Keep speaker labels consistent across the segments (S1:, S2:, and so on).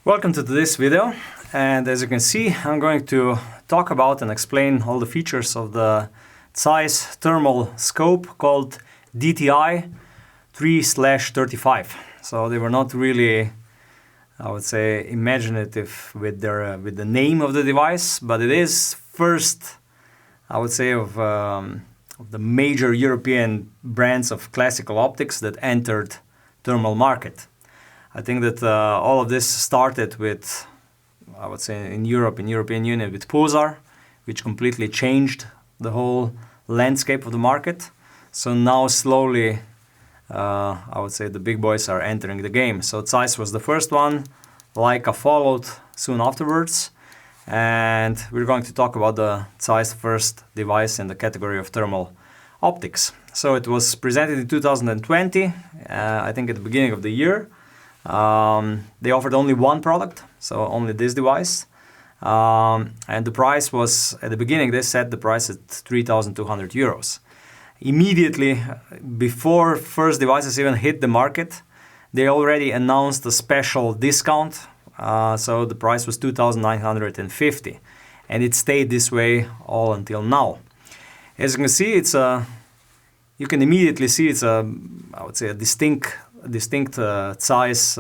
S1: Welcome to this video, and as you can see, I'm going to talk about and explain all the features of the Zeiss thermal scope called DTI 3/35. So they were not really, I would say, imaginative with the name of the device, but it is first, I would say, of the major European brands of classical optics that entered thermal market. I think that all of this started with, I would say, in Europe, in European Union, with Pulsar, which completely changed the whole landscape of the market. So now slowly, I would say the big boys are entering the game. So Zeiss was the first one, Leica followed soon afterwards, and we're going to talk about the Zeiss first device in the category of thermal optics. So it was presented in 2020, I think at the beginning of the year. They offered only one product, so only this device. And the price was, at the beginning, they set the price at 3,200 euros. Immediately, before first devices even hit the market, they already announced a special discount. So the price was 2,950. And it stayed this way all until now. As you can see, you can immediately see it's I would say, a distinct Zeiss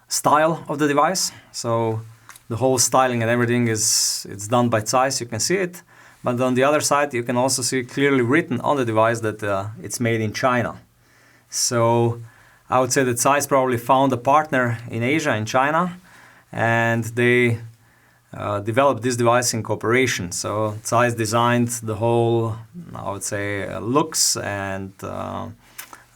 S1: style of the device. So the whole styling and everything it's done by Zeiss, you can see it. But on the other side, you can also see clearly written on the device that it's made in China. So I would say that Zeiss probably found a partner in Asia, in China, and they developed this device in cooperation. So Zeiss designed the whole, I would say, looks and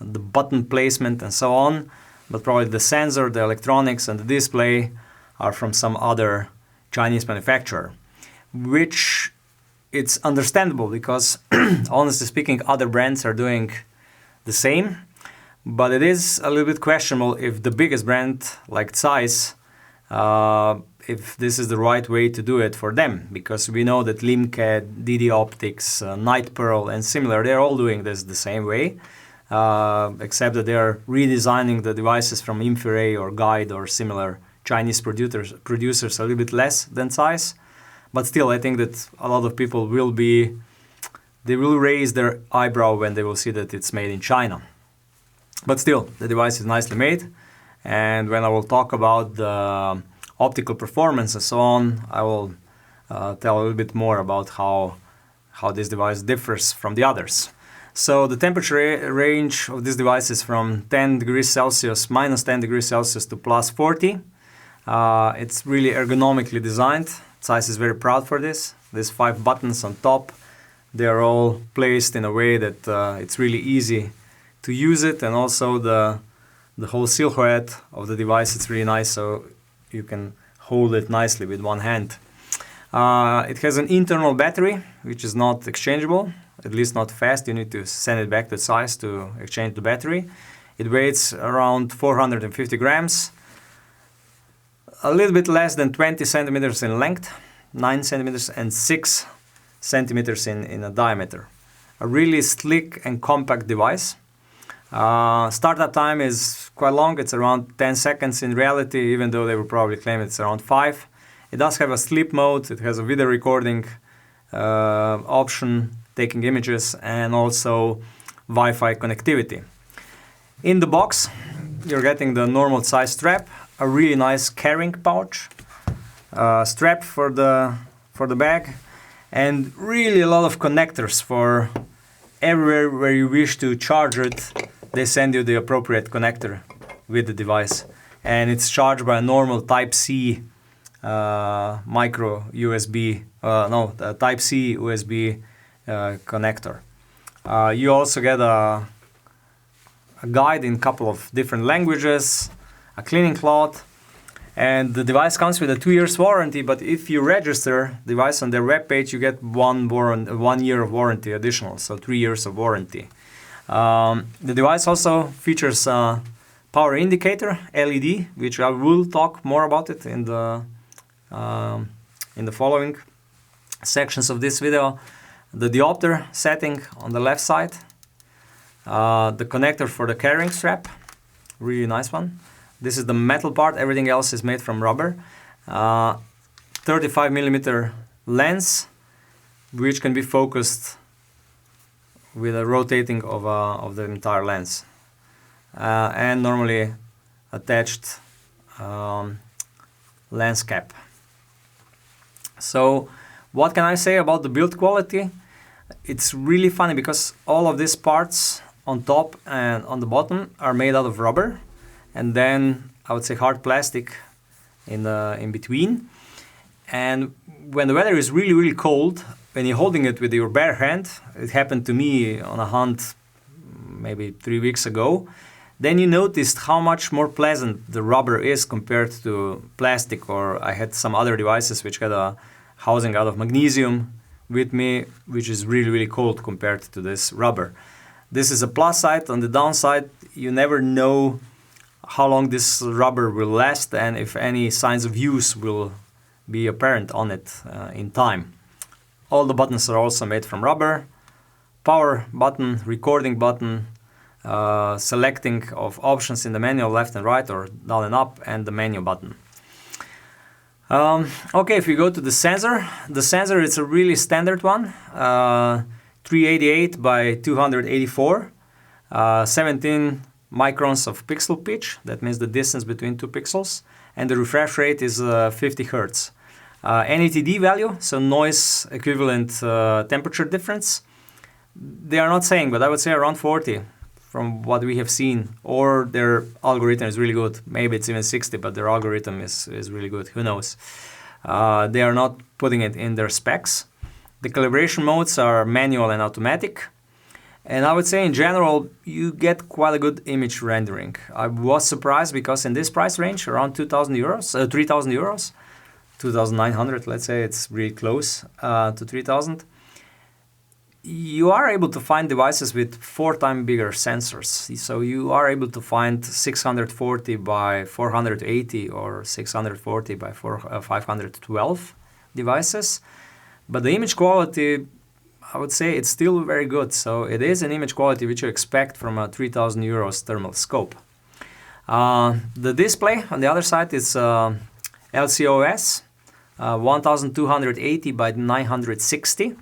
S1: the button placement and so on, but probably the sensor, the electronics and the display are from some other Chinese manufacturer, which it's understandable because honestly speaking, other brands are doing the same, but it is a little bit questionable if the biggest brand like Zeiss, if this is the right way to do it for them, because we know that Limca, DD Optics, Night Pearl and similar, they're all doing this the same way. Except that they are redesigning the devices from infrared or guide or similar Chinese producers a little bit less than Zeiss. But still, I think that a lot of people will raise their eyebrow when they will see that it's made in China. But still, the device is nicely made. And when I will talk about the optical performance and so on, I will tell a little bit more about how this device differs from the others. So the temperature range of this device is from 10 degrees Celsius, minus 10 degrees Celsius to plus 40. It's really ergonomically designed. Zeiss is very proud for this. These 5 buttons on top, they are all placed in a way that it's really easy to use it. And also the whole silhouette of the device, it's really nice, so you can hold it nicely with one hand. It has an internal battery, which is not exchangeable. At least not fast. You need to send it back to Zeiss to exchange the battery. It weighs around 450 grams, a little bit less than 20 centimeters in length, 9 centimeters and 6 centimeters in a diameter. A really slick and compact device. Startup time is quite long. It's around 10 seconds in reality, even though they will probably claim it's around 5. It does have a sleep mode. It has a video recording option, taking images, and also Wi-Fi connectivity. In the box, you're getting the normal size strap, a really nice carrying pouch, strap for the bag, and really a lot of connectors for everywhere where you wish to charge it. They send you the appropriate connector with the device, and it's charged by a normal Type-C micro USB, Type-C USB connector. You also get a guide in a couple of different languages, a cleaning cloth, and the device comes with a 2 years warranty, but if you register the device on their webpage, you get 1 year of warranty additional, so 3 years of warranty. The device also features a power indicator, LED, which I will talk more about it in the following sections of this video. The diopter setting on the left side, the connector for the carrying strap, really nice one, This is the metal part, everything else is made from rubber. 35mm lens, which can be focused with a rotating of the entire lens. And normally attached lens cap. So what can I say about the build quality? It's really funny because all of these parts on top and on the bottom are made out of rubber, and then I would say hard plastic in between. And when the weather is really, really cold, when you're holding it with your bare hand, it happened to me on a hunt maybe 3 weeks ago, then you noticed how much more pleasant the rubber is compared to plastic. Or I had some other devices which had a housing out of magnesium with me, which is really, really cold compared to this rubber. This is a plus side. On the downside, you never know how long this rubber will last and if any signs of use will be apparent on it in time. All the buttons are also made from rubber. Power button, recording button, selecting of options in the menu, left and right or down and up, and the menu button. Okay, if we go to the sensor it's a really standard one, 388 by 284, 17 microns of pixel pitch, that means the distance between two pixels, and the refresh rate is 50 Hz. NATD value, so noise equivalent temperature difference, they are not saying, but I would say around 40 from what we have seen, or their algorithm is really good. Maybe it's even 60, but their algorithm is really good, who knows. They are not putting it in their specs. The calibration modes are manual and automatic. And I would say in general, you get quite a good image rendering. I was surprised because in this price range, around 2,000 euros, 3,000 euros, 2,900, let's say, it's really close to 3,000. You are able to find devices with 4 times bigger sensors. So you are able to find 640 by 480 or 640 by 512 devices. But the image quality, I would say it's still very good. So it is an image quality which you expect from a 3,000 euros thermal scope. The display on the other side is LCOS, 1280 by 960.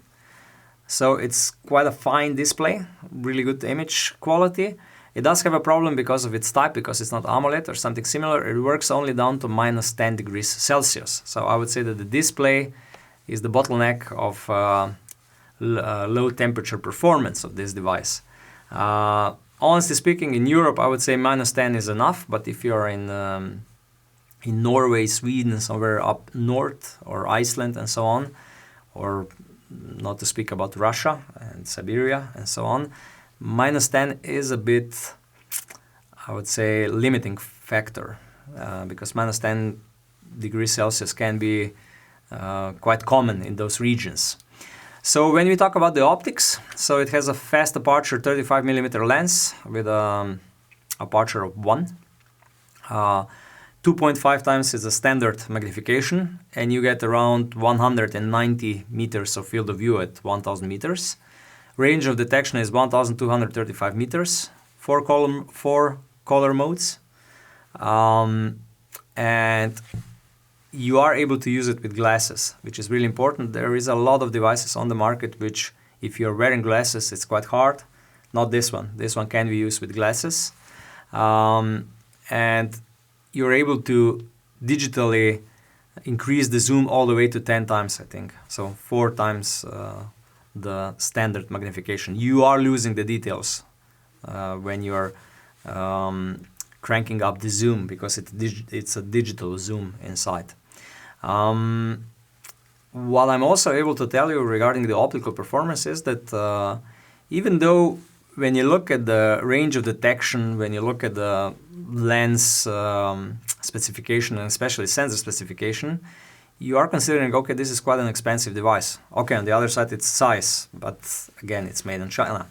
S1: So it's quite a fine display, really good image quality. It does have a problem because of its type, because it's not AMOLED or something similar. It works only down to minus 10 degrees Celsius. So I would say that the display is the bottleneck of low temperature performance of this device. Honestly speaking, in Europe, I would say minus 10 is enough. But if you're in Norway, Sweden, somewhere up north, or Iceland and so on, or not to speak about Russia and Siberia and so on, minus 10 is a bit, I would say, limiting factor, because minus 10 degrees Celsius can be quite common in those regions. So when we talk about the optics, so it has a fast aperture 35mm lens with aperture of 1. 2.5 times is a standard magnification, and you get around 190 meters of field of view at 1000 meters. Range of detection is 1235 meters, 4 color modes, and you are able to use it with glasses, which is really important. There is a lot of devices on the market which, if you're wearing glasses, it's quite hard. Not this one. This one can be used with glasses. And you're able to digitally increase the zoom all the way to 10 times, I think. So 4 times the standard magnification. You are losing the details when you're cranking up the zoom, because it's a digital zoom inside. What I'm also able to tell you regarding the optical performance is that even though when you look at the range of detection, when you look at the lens specification, and especially sensor specification, you are considering, okay, this is quite an expensive device. Okay, on the other side it's Zeiss, but again, it's made in China.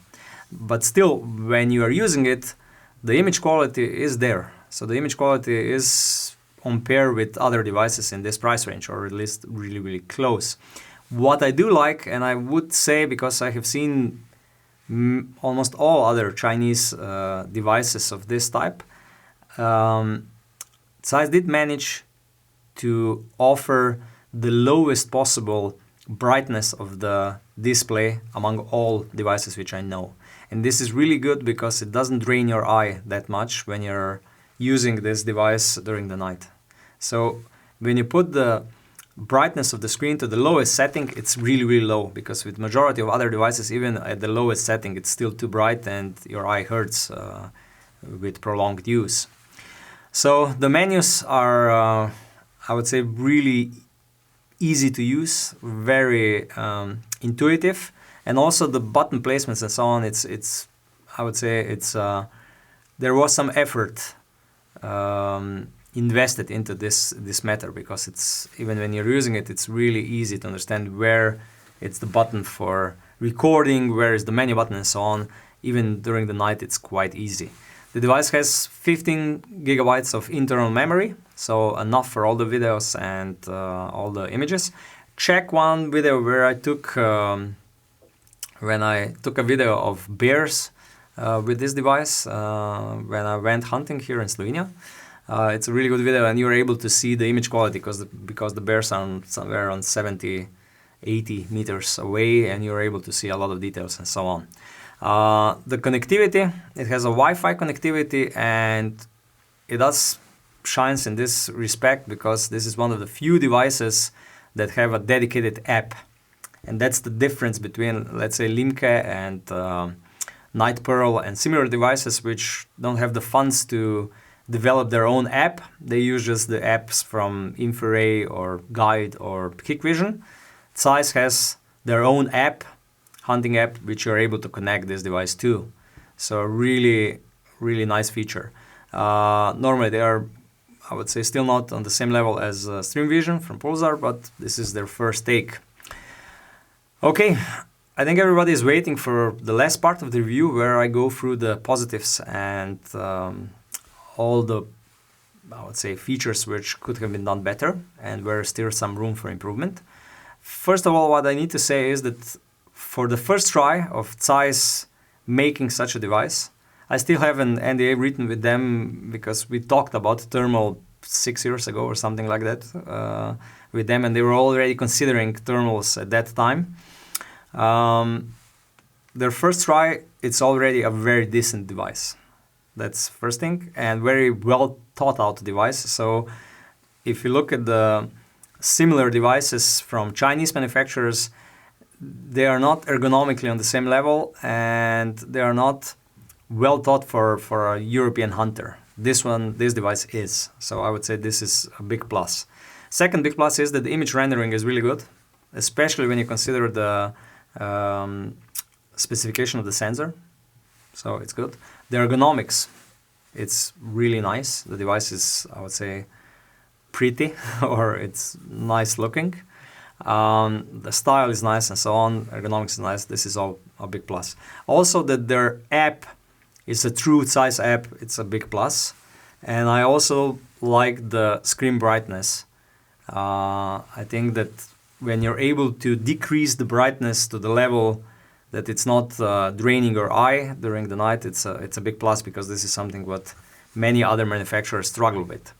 S1: But still, when you are using it, the image quality is there. So the image quality is on par with other devices in this price range, or at least really, really close. What I do like, and I would say, because I have seen almost all other Chinese devices of this type, Zeiss did manage to offer the lowest possible brightness of the display among all devices which I know. And this is really good because it doesn't drain your eye that much when you're using this device during the night. So when you put the brightness of the screen to the lowest setting, it's really, really low, because with majority of other devices, even at the lowest setting, it's still too bright and your eye hurts with prolonged use. So the menus are, I would say, really easy to use, very intuitive, and also the button placements and so on. I would say there was some effort invested into this matter, because it's, even when you're using it, it's really easy to understand where it's the button for recording, where is the menu button and so on. Even during the night, it's quite easy. The device has 15 gigabytes of internal memory, so enough for all the videos and all the images. Check one video where I took when I took a video of bears with this device when I went hunting here in Slovenia. It's a really good video, and you're able to see the image quality because the bears are somewhere around 70, 80 meters away, and you're able to see a lot of details and so on. The connectivity, it has a Wi-Fi connectivity, and it does shines in this respect because this is one of the few devices that have a dedicated app. And that's the difference between, let's say, Limke and Night Pearl and similar devices which don't have the funds to develop their own app. They use just the apps from Infrared or Guide or Hikvision. Zeiss has their own app, hunting app, which you're able to connect this device to. So really, really nice feature. Normally they are, I would say, still not on the same level as Stream Vision from Pulsar, but this is their first take. Okay, I think everybody is waiting for the last part of the review where I go through the positives and all the, I would say, features which could have been done better and where still some room for improvement. First of all, what I need to say is that for the first try of Zeiss making such a device, I still have an NDA written with them because we talked about thermal 6 years ago or something like that with them, and they were already considering thermals at that time. Their first try, it's already a very decent device. That's first thing, and very well thought out device. So if you look at the similar devices from Chinese manufacturers, they are not ergonomically on the same level, and they are not well thought for a European hunter. This device is. So I would say this is a big plus. Second big plus is that the image rendering is really good, especially when you consider the specification of the sensor. So it's good. The ergonomics, it's really nice. The device is, I would say, pretty or it's nice looking. The style is nice and so on. Ergonomics is nice. This is all a big plus. Also that their app is a true Zeiss app. It's a big plus. And I also like the screen brightness. I think that when you're able to decrease the brightness to the level that it's not draining your eye during the night, it's a big plus, because this is something what many other manufacturers struggle with.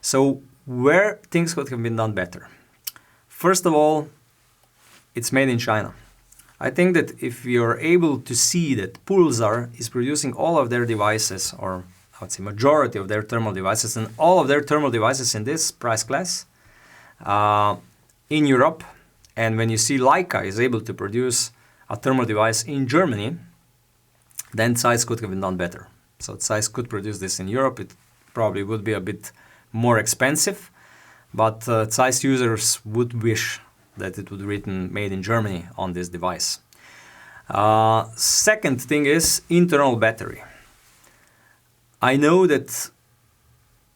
S1: So where things could have been done better? First of all, it's made in China. I think that if you're able to see that Pulsar is producing all of their devices, or I would say majority of their thermal devices, and all of their thermal devices in this price class in Europe, and when you see Leica is able to produce a thermal device in Germany, then Zeiss could have been done better. So Zeiss could produce this in Europe. It probably would be a bit more expensive, but Zeiss users would wish that it would be written made in Germany on this device. Second thing is internal battery. I know that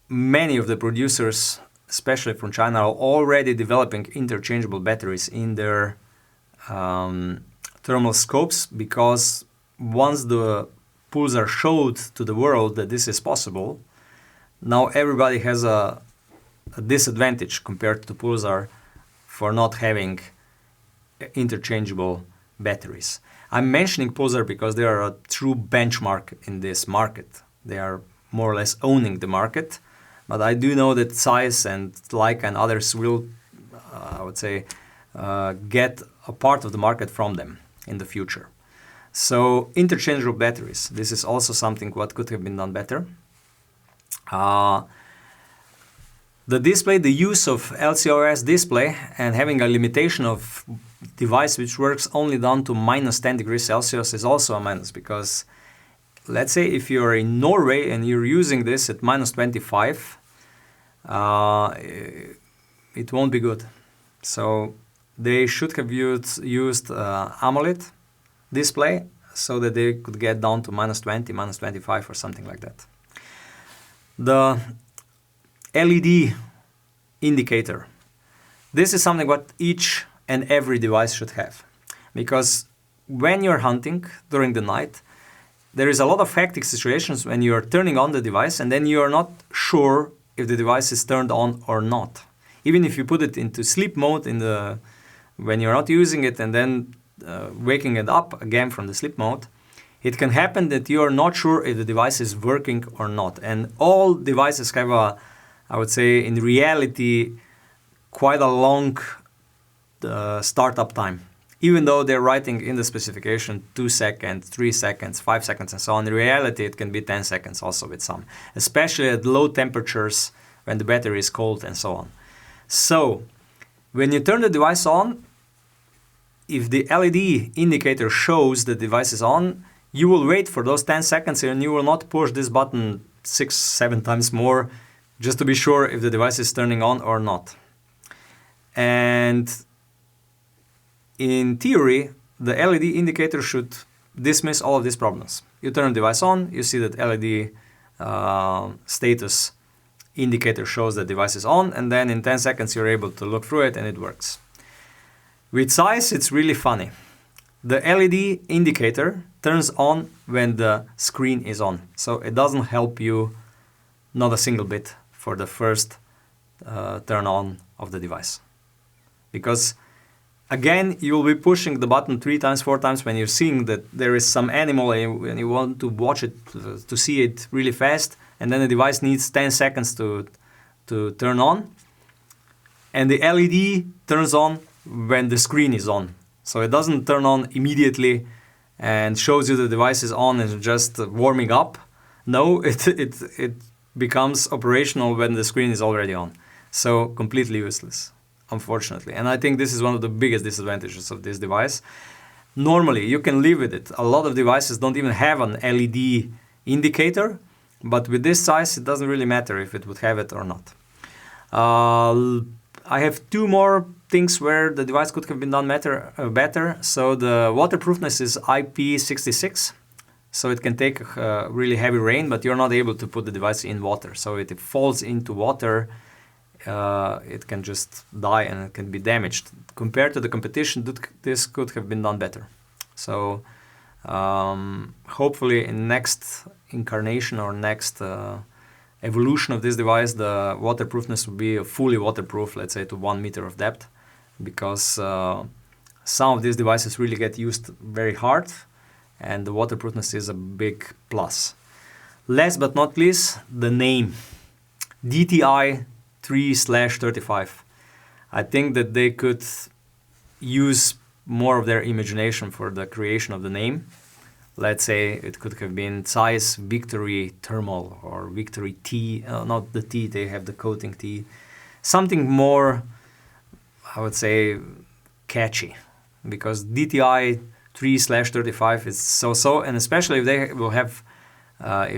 S1: many of the producers, especially from China, are already developing interchangeable batteries in their thermal scopes, because once the Pulsar showed to the world that this is possible, now everybody has a disadvantage compared to Pulsar for not having interchangeable batteries. I'm mentioning Pulsar because they are a true benchmark in this market. They are more or less owning the market. But I do know that Zeiss and Leica and others will, I would say, get a part of the market from them in the future. So interchangeable batteries. This is also something what could have been done better. The display, the use of LCOS display and having a limitation of device which works only down to minus 10 degrees Celsius is also a minus, because let's say if you're in Norway and you're using this at minus 25, it won't be good. So they should have used AMOLED display so that they could get down to minus 20, minus 25 or something like that. The LED indicator. This is something what each and every device should have, because when you're hunting during the night, there is a lot of hectic situations when you're turning on the device and then you're not sure if the device is turned on or not. Even if you put it into sleep mode when you're not using it and then waking it up again from the sleep mode, it can happen that you're not sure if the device is working or not. And all devices have I would say, in reality, quite a long startup time. Even though they're writing in the specification 2 seconds, 3 seconds, 5 seconds, and so on, in reality, it can be 10 seconds also with some, especially at low temperatures when the battery is cold and so on. So, when you turn the device on, if the LED indicator shows the device is on, you will wait for those 10 seconds and you will not push this button 6, 7 times more just to be sure if the device is turning on or not. And in theory, the LED indicator should dismiss all of these problems. You turn the device on, you see that LED status indicator shows that device is on, and then in 10 seconds you're able to look through it and it works. With Zeiss, it's really funny. The LED indicator turns on when the screen is on, so it doesn't help you not a single bit for the first turn on of the device. Because again, you will be pushing the button 3 times, 4 times when you're seeing that there is some animal and you want to watch it, to see it really fast, and then the device needs 10 seconds to turn on. And the LED turns on when the screen is on. So it doesn't turn on immediately and shows you the device is on and just warming up. No, it becomes operational when the screen is already on. So completely useless, unfortunately. And I think this is one of the biggest disadvantages of this device. Normally, you can live with it. A lot of devices don't even have an LED indicator, but with this size, it doesn't really matter if it would have it or not. I have 2 more things where the device could have been done better. So the waterproofness is IP66. So it can take really heavy rain, but you're not able to put the device in water. So if it falls into water, it can just die and it can be damaged. Compared to the competition, this could have been done better. So hopefully in next incarnation or next evolution of this device, the waterproofness will be fully waterproof, let's say to 1 meter of depth, because some of these devices really get used very hard, and the waterproofness is a big plus. Last but not least, the name. DTI 3/35. I think that they could use more of their imagination for the creation of the name. Let's say it could have been Zeiss Victory Thermal or Victory T. Not the T, they have the coating T. Something more, I would say, catchy. Because DTI 3/35 is so-so, and especially if they will have,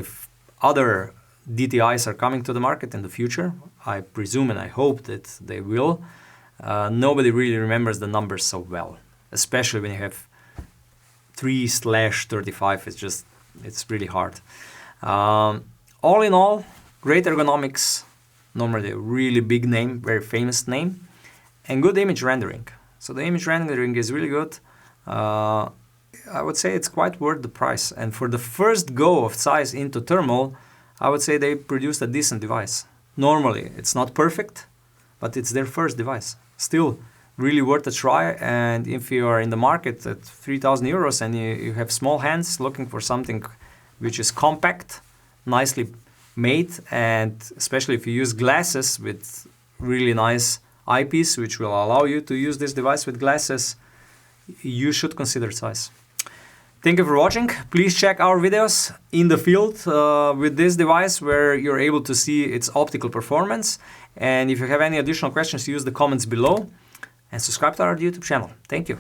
S1: if other DTIs are coming to the market in the future, I presume and I hope that they will, nobody really remembers the numbers so well, especially when you have 3/35, it's really hard. All in all, great ergonomics, normally a really big name, very famous name, and good image rendering. So the image rendering is really good. I would say it's quite worth the price. And for the first go of Zeiss into thermal, I would say they produced a decent device. Normally, it's not perfect, but it's their first device. Still, really worth a try. And if you are in the market at 3,000 euros and you have small hands looking for something which is compact, nicely made, and especially if you use glasses with really nice eyepiece, which will allow you to use this device with glasses, you should consider Zeiss. Thank you for watching. Please check our videos in the field with this device, where you're able to see its optical performance. And if you have any additional questions, use the comments below and subscribe to our YouTube channel. Thank you.